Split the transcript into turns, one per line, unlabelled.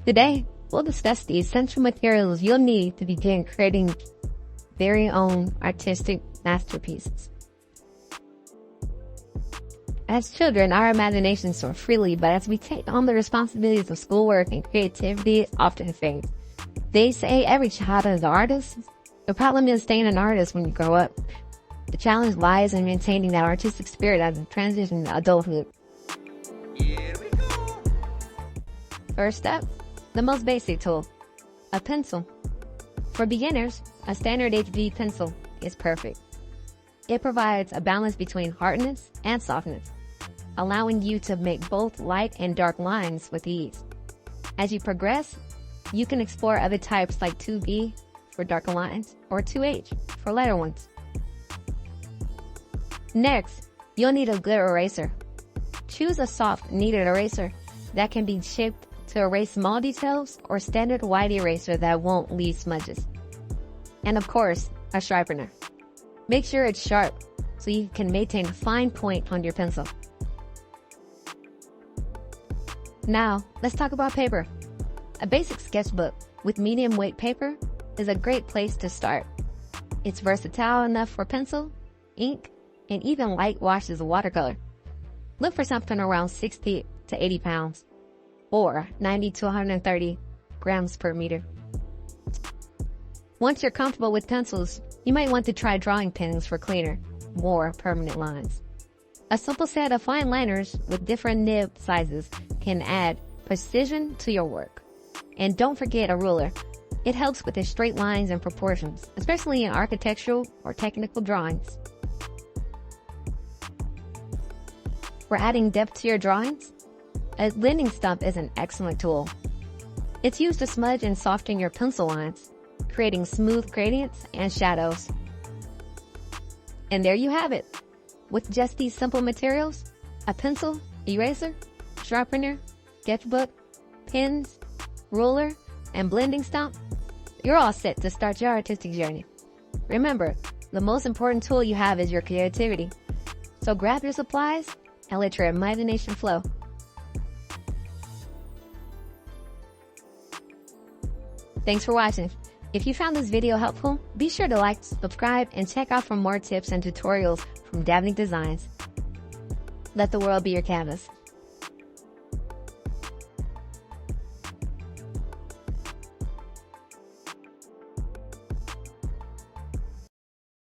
Today, we'll discuss the essential materials you'll need to begin creating very own artistic masterpieces. As children, our imaginations soar freely, but as we take on the responsibilities of schoolwork and creativity often fades. They say every child is an artist. The problem is staying an artist when you grow up. The challenge lies in maintaining that artistic spirit as you transition to adulthood.
Here we go.
First step, the most basic tool, a pencil. For beginners, a standard HB pencil is perfect. It provides a balance between hardness and softness, allowing you to make both light and dark lines with ease. As you progress, you can explore other types like 2B for darker lines or 2H for lighter ones. Next, you'll need a glitter eraser. Choose a soft, kneaded eraser that can be shaped to erase small details or standard white eraser that won't leave smudges. And of course, a sharpener. Make sure it's sharp so you can maintain a fine point on your pencil. Now, let's talk about paper. A basic sketchbook with medium weight paper is a great place to start. It's versatile enough for pencil, ink, and even light washes of watercolor. Look for something around 60 to 80 pounds or 90 to 130 grams per meter. Once you're comfortable with pencils, you might want to try drawing pens for cleaner, more permanent lines. A simple set of fine liners with different nib sizes can add precision to your work. And don't forget a ruler. It helps with the straight lines and proportions, especially in architectural or technical drawings. For adding depth to your drawings, a blending stump is an excellent tool. It's used to smudge and soften your pencil lines, creating smooth gradients and shadows. And there you have it. With just these simple materials, a pencil, eraser, sharpener, sketchbook, pens, ruler, and blending stump, you're all set to start your artistic journey. Remember, the most important tool you have is your creativity. So grab your supplies and let your imagination flow. Thanks for watching. If you found this video helpful, be sure to like, subscribe, and check out for more tips and tutorials from Dabbing Designs. Let the world be your canvas.